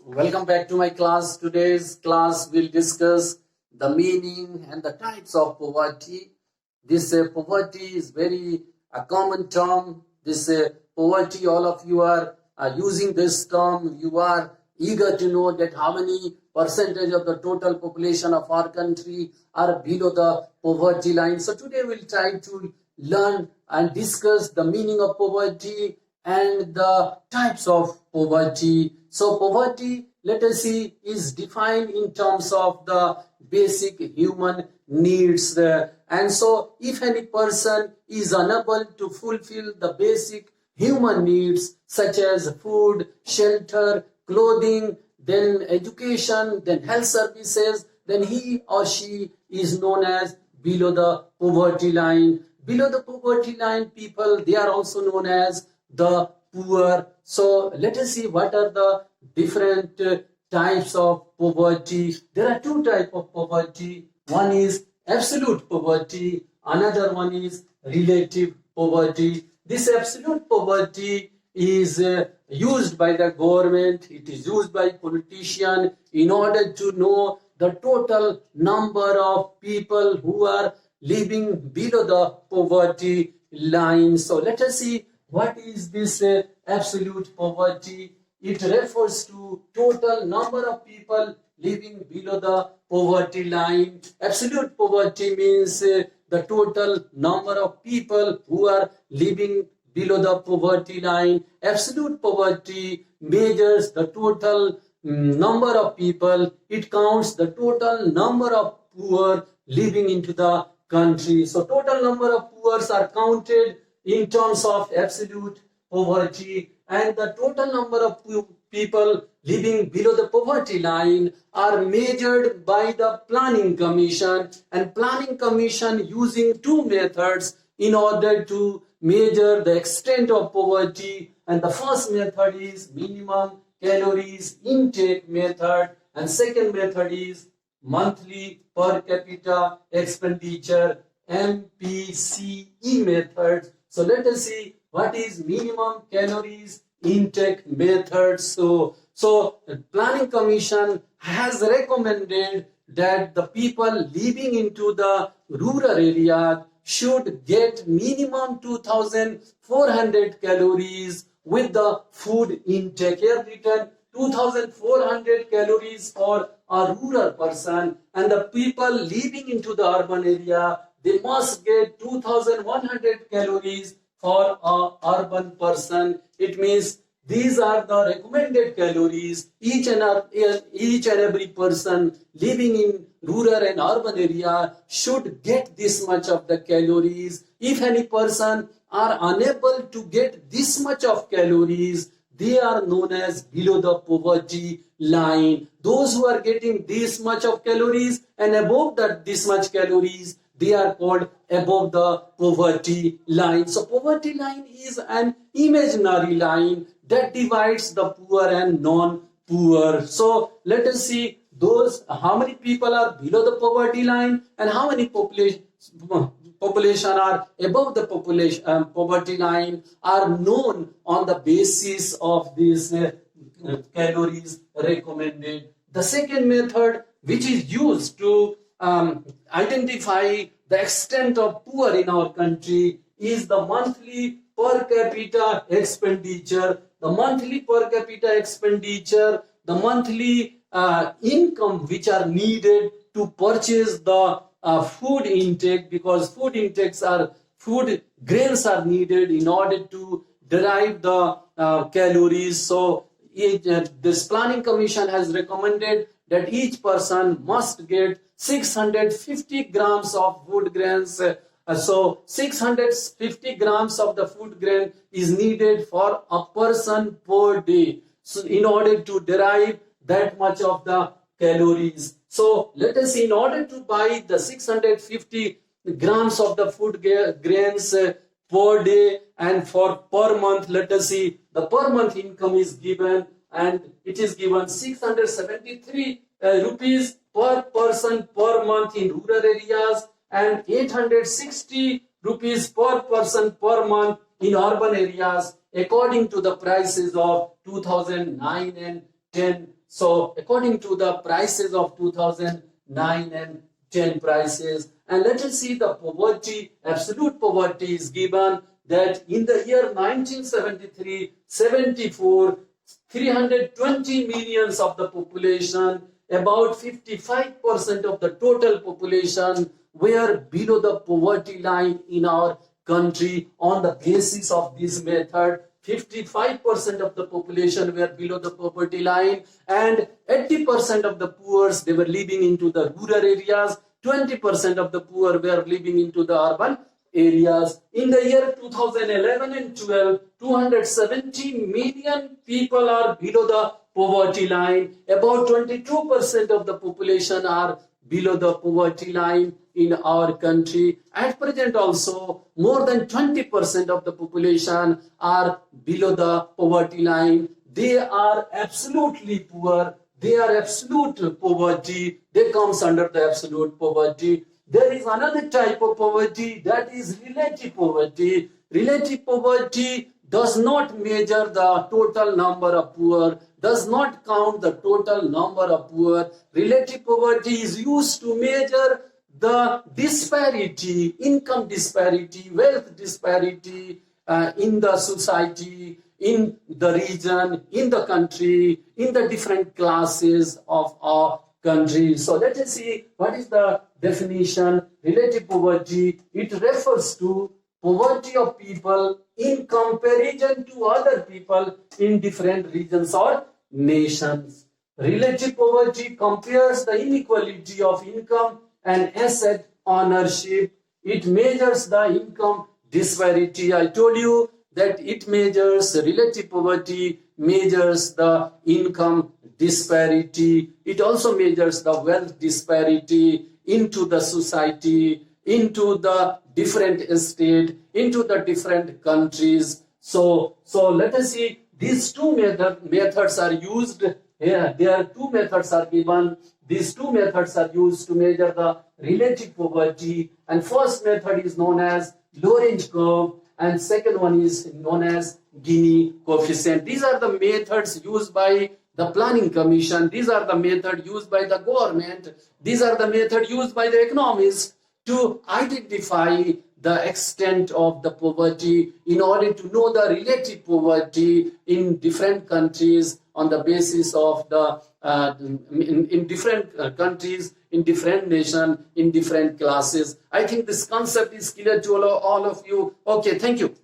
Welcome back to my class. Today's class will discuss the meaning and the types of poverty. This poverty is very a common term. This poverty, all of you are using this term. You are eager to know that how many percentage of the total population of our country are below the poverty line. So today we'll try to learn and discuss the meaning of poverty and the types of poverty. So poverty, let us see, is defined in terms of the basic human needs. And so if any person is unable to fulfill the basic human needs such as food, shelter, clothing, then education, then health services, then he or she is known as below the poverty line. Below the poverty line people, they are also known as the poor. So let us see what are the different types of poverty. There are two types of poverty. One is absolute poverty, another one is relative poverty. This absolute poverty is used by the government, it is used by politicians in order to know the total number of people who are living below the poverty line. So let us see what is this absolute poverty. It refers to total number of people living below the poverty line. Absolute poverty means the total number of people who are living below the poverty line. Absolute poverty measures the total number of people. It counts the total number of poor living into the country. So total number of poor are counted in terms of absolute poverty, and the total number of people living below the poverty line are measured by the Planning Commission, and Planning Commission using two methods in order to measure the extent of poverty. And the first method is minimum calories intake method, and second method is monthly per capita expenditure MPCE method. So let us see what is minimum calories intake method. So Planning Commission has recommended that the people living into the rural area should get minimum 2,400 calories with the food intake. Here written 2,400 calories for a rural person, and the people living into the urban area, they must get 2,100 calories for an urban person. It means these are the recommended calories. Each and every person living in rural and urban area should get this much of the calories. If any person are unable to get this much of calories, they are known as below the poverty line. Those who are getting this much of calories and above that this much calories, they are called above the poverty line. So poverty line is an imaginary line that divides the poor and non-poor. So let us see those how many people are below the poverty line and how many population are above the poverty line are known on the basis of these calories recommended. The second method which is used to identify the extent of poor in our country is the monthly per capita expenditure. The monthly per capita expenditure, the monthly income which are needed to purchase the food intake, because food grains are needed in order to derive the calories. So this Planning Commission has recommended that each person must get 650 grams of food grains. So 650 grams of the food grain is needed for a person per day, so in order to derive that much of the calories. So let us see, in order to buy the 650 grams of the food grains per day and for per month, let us see the per month income is given, and it is given 673 rupees per person per month in rural areas and 860 rupees per person per month in urban areas according to the prices of 2009 and 10. So according to the prices of 2009 and 10 prices, and let us see the poverty, absolute poverty is given that in the year 1973-74, 320 millions of the population, about 55% of the total population were below the poverty line in our country. On the basis of this method, 55% of the population were below the poverty line, and 80% of the poor, they were living into the rural areas, 20% of the poor were living into the urban areas. In the year 2011 and 12, 270 million people are below the poverty line. About 22% of the population are below the poverty line in our country. At present also, more than 20% of the population are below the poverty line. They are absolutely poor. They are absolute poverty. They comes under the absolute poverty. There is another type of poverty, that is relative poverty. Relative poverty does not measure the total number of poor, does not count the total number of poor. Relative poverty is used to measure the disparity, income disparity, wealth disparity in the society, in the region, in the country, in the different classes of our country. So let us see what is the definition. Relative poverty, it refers to poverty of people in comparison to other people in different regions or nations. Relative poverty compares the inequality of income and asset ownership. It measures the income disparity. I told you that it measures relative poverty, measures the income disparity. It also measures the wealth disparity into the society, into the different state, into the different countries. So let us see, these two methods are used here. There are two methods are given. These two methods are used to measure the relative poverty. And first method is known as Lorenz curve, and second one is known as Gini coefficient. These are the methods used by the Planning Commission. These are the methods used by the government. These are the methods used by the economists to identify the extent of the poverty in order to know the relative poverty in different countries on the basis of the in different countries, in different nations, in different classes. I think this concept is clear to all of you. Okay, thank you.